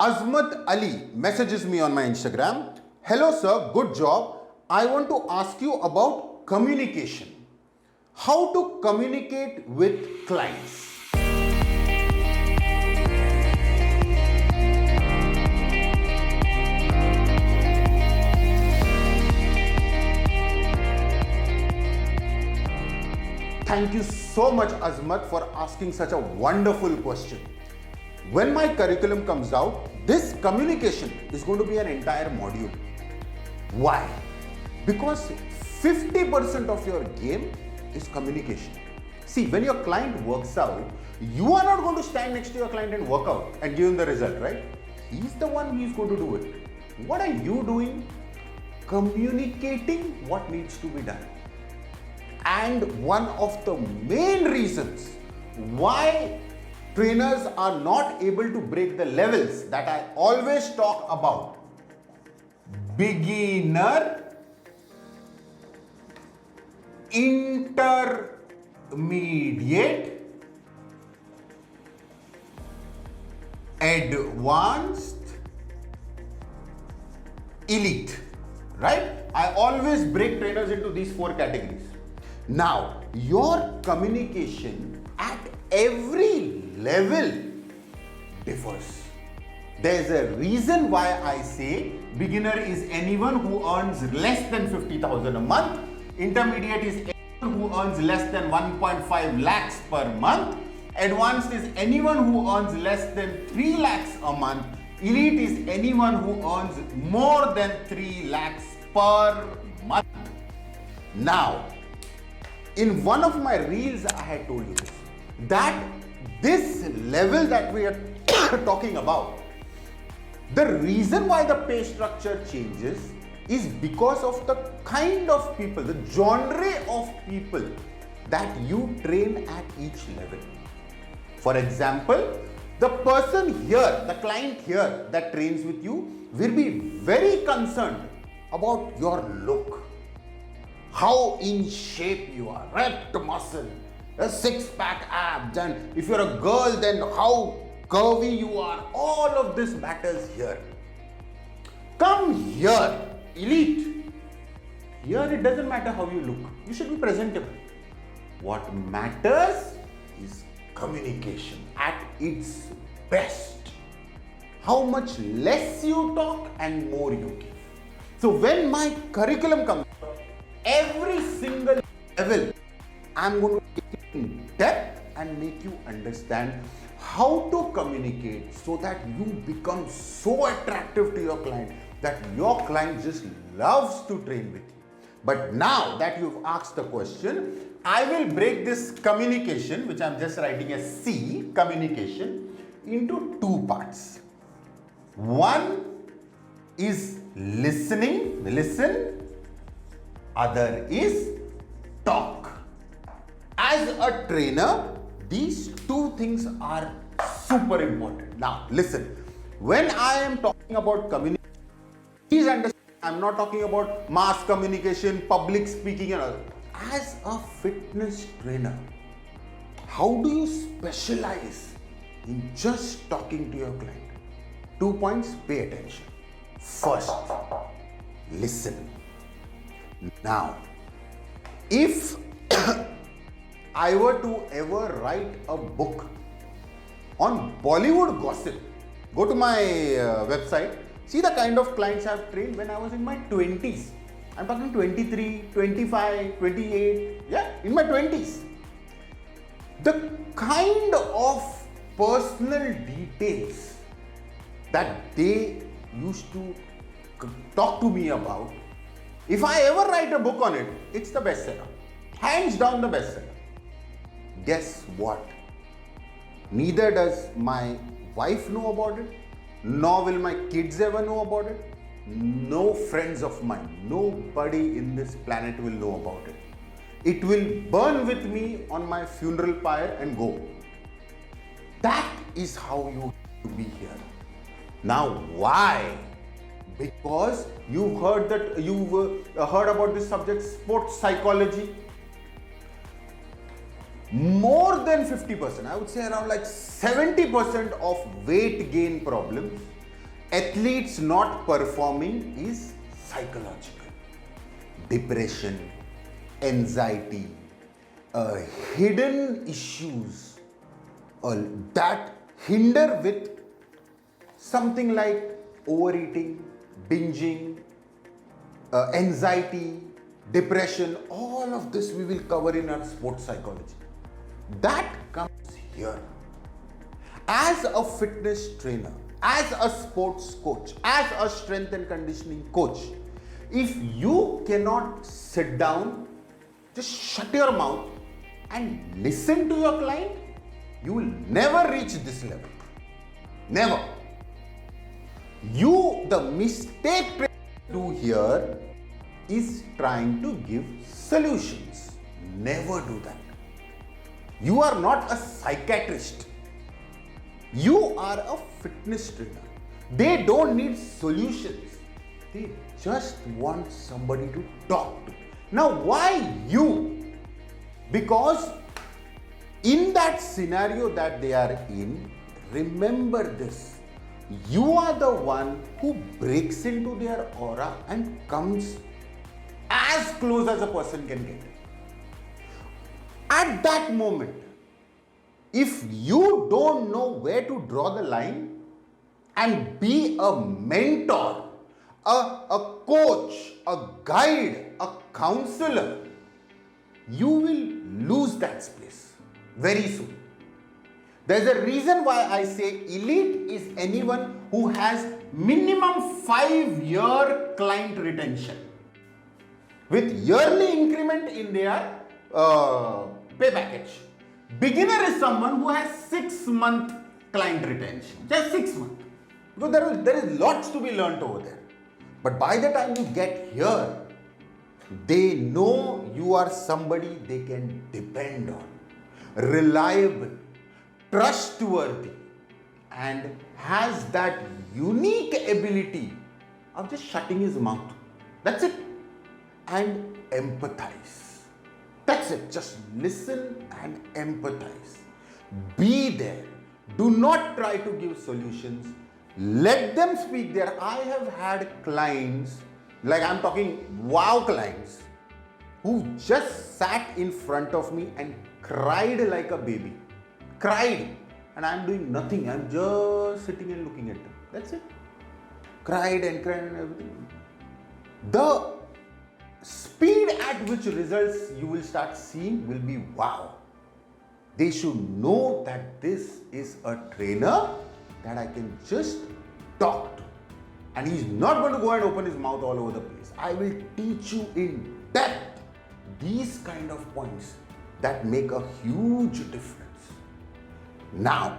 Azmat Ali messages me on my Instagram. Hello sir, good job. I want to ask you about communication. How to communicate with clients. Thank you so much, Azmat, for asking such a wonderful question. When my curriculum comes out, this communication is going to be an entire module. Why? Because 50% of your game is communication. See, when your client works out, you are not going to stand next to your client and work out and give him the result, right? He's the one who is going to do it. What are you doing? Communicating what needs to be done. And one of the main reasons why trainers are not able to break the levels that I always talk about: beginner, intermediate, advanced, elite, right? I always break trainers into these four categories. Now, your communication at every level differs. There's a reason why I say beginner is anyone who earns less than 50,000 a month, intermediate is anyone who earns less than 1.5 lakhs per month, advanced is anyone who earns less than 3 lakhs a month, elite is anyone who earns more than 3 lakhs per month. Now, in one of my reels, I had told you this, that this level that we are talking about, the reason why the pay structure changes is because of the kind of people, the genre of people that you train at each level. For example, the person here, the client here that trains with you will be very concerned about your look. How in shape you are, ripped muscle, a six-pack abs, and if you're a girl, then how curvy you are. All of this matters here. Come here, elite. Here it doesn't matter how you look. You should be presentable. What matters is communication at its best. How much less you talk and more you give. So when my curriculum comes, every single level, I'm going to take it in depth and make you understand how to communicate so that you become so attractive to your client that your client just loves to train with you. But now that you've asked the question, I will break this communication, which I'm just writing as C, communication, into two parts. One is listening, listen. Other is talk. As a trainer, these two things are super important. Now, listen. When I am talking about communication, please understand, I'm not talking about mass communication, public speaking and all. As a fitness trainer, how do you specialize in just talking to your client? 2 points, pay attention. First, listen. Now, if I were to ever write a book on Bollywood gossip, go to my website, see the kind of clients I've trained when I was in my 20s. I'm talking 23, 25, 28, yeah, in my 20s. The kind of personal details that they used to talk to me about, if I ever write a book on it, it's the bestseller. Hands down the bestseller. Guess what? Neither does my wife know about it, nor will my kids ever know about it. No friends of mine, nobody in this planet will know about it. It will burn with me on my funeral pyre and go. That is how you have to be here. Now, why? Because you've heard about this subject, sports psychology. More than 50%, I would say around like 70% of weight gain problems athletes not performing is psychological. Depression, anxiety, hidden issues that hinder with something like overeating, binging, anxiety, depression. All of this we will cover in our sports psychology. That comes here. As a fitness trainer, as a sports coach, as a strength and conditioning coach, if you cannot sit down, just shut your mouth and listen to your client, you will never reach this level. Never. The mistake you do here is trying to give solutions. Never do that. You are not a psychiatrist. You are a fitness trainer. They don't need solutions. They just want somebody to talk to. Now, why you? Because in that scenario that they are in, remember this. You are the one who breaks into their aura and comes as close as a person can get. At that moment, if you don't know where to draw the line and be a mentor, a coach, a guide, a counselor, you will lose that space very soon. There's a reason why I say elite is anyone who has minimum 5-year client retention with yearly increment in their pay package. Beginner is someone who has 6-month client retention, just 6 months. Because there is lots to be learnt over there. But by the time you get here, they know you are somebody they can depend on, reliable, trustworthy, and has that unique ability of just shutting his mouth. That's it. And empathize. That's it. Just listen and empathize. Be there. Do not try to give solutions. Let them speak there. I have had clients, like I'm talking wow clients, who just sat in front of me and cried like a baby. Cried. And I'm doing nothing. I'm just sitting and looking at them. That's it. Cried and cried and everything. The speed at which results you will start seeing will be wow. They should know that this is a trainer that I can just talk to. And he's not going to go and open his mouth all over the place. I will teach you in depth these kind of points that make a huge difference. Now,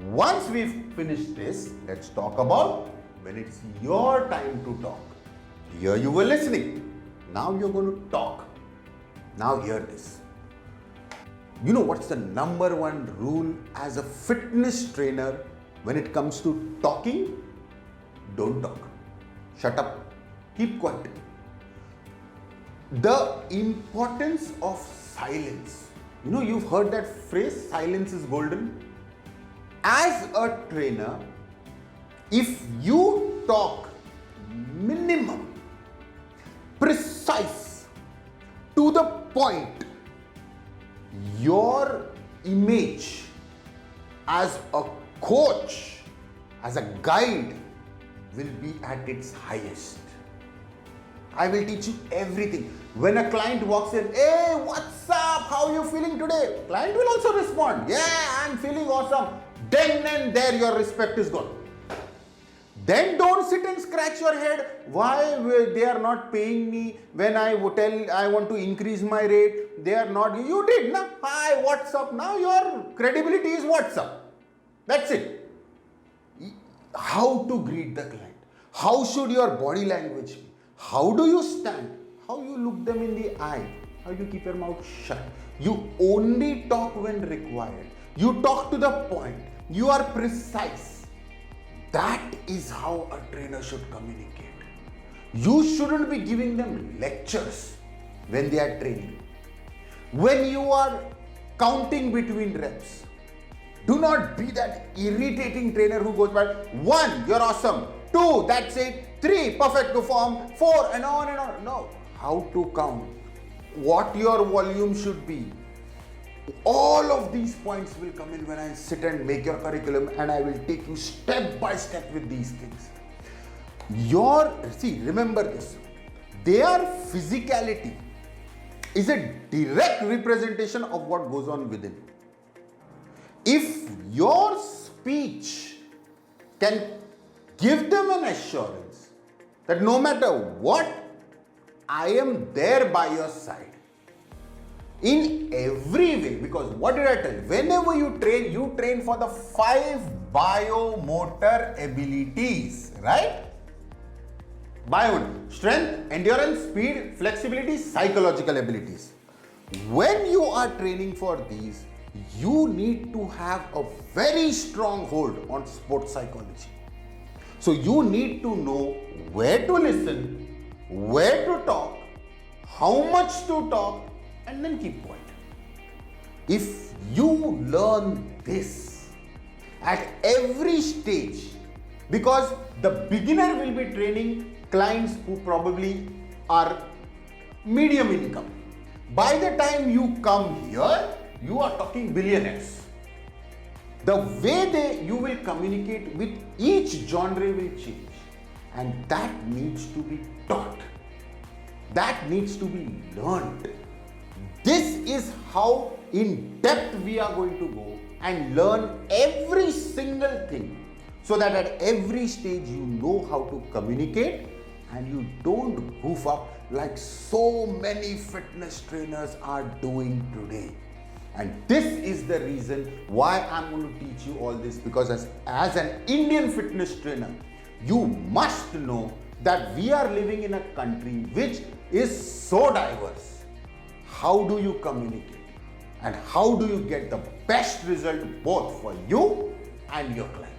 once we've finished this, let's talk about when it's your time to talk. Here you were listening. Now you're going to talk. Now hear this. You know what's the number one rule as a fitness trainer when it comes to talking? Don't talk. Shut up. Keep quiet. The importance of silence. You know, you've heard that phrase, silence is golden. As a trainer, if you talk minimum, precise, to the point, your image as a coach, as a guide, will be at its highest. I will teach you everything. When a client walks in, hey, what's up? How are you feeling today? Client will also respond, yeah, I'm feeling awesome. Then and there your respect is gone. Then don't sit and scratch your head. Why they are not paying me when I tell I want to increase my rate? They are not. You did, na? Hi, what's up? Now your credibility is what's up. That's it. How to greet the client? How should your body language be? How do you stand? How you look them in the eye? How you keep your mouth shut? You only talk when required. You talk to the point. You are precise. That is how a trainer should communicate. You shouldn't be giving them lectures when they are training. When you are counting between reps, do not be that irritating trainer who goes by 1, you're awesome. 2, 2, that's it, 3, perfect to form, 4, and on and on. No, how to count, what your volume should be. All of these points will come in when I sit and make your curriculum, and I will take you step by step with these things. Remember this, their physicality is a direct representation of what goes on within. If your speech can give them an assurance that no matter what, I am there by your side in every way. Because what did I tell you? Whenever you train for the 5 biomotor abilities, right? Strength, endurance, speed, flexibility, psychological abilities. When you are training for these, you need to have a very strong hold on sports psychology. So you need to know where to listen, where to talk, how much to talk, and then keep quiet. If you learn this at every stage, because the beginner will be training clients who probably are medium income. By the time you come here, you are talking billionaires. The way you will communicate with each genre will change, and that needs to be taught. That needs to be learned. This is how in depth we are going to go and learn every single thing, so that at every stage you know how to communicate and you don't goof up like so many fitness trainers are doing today. And this is the reason why I'm going to teach you all this, because as an Indian fitness trainer, you must know that we are living in a country which is so diverse. How do you communicate? And how do you get the best result both for you and your client?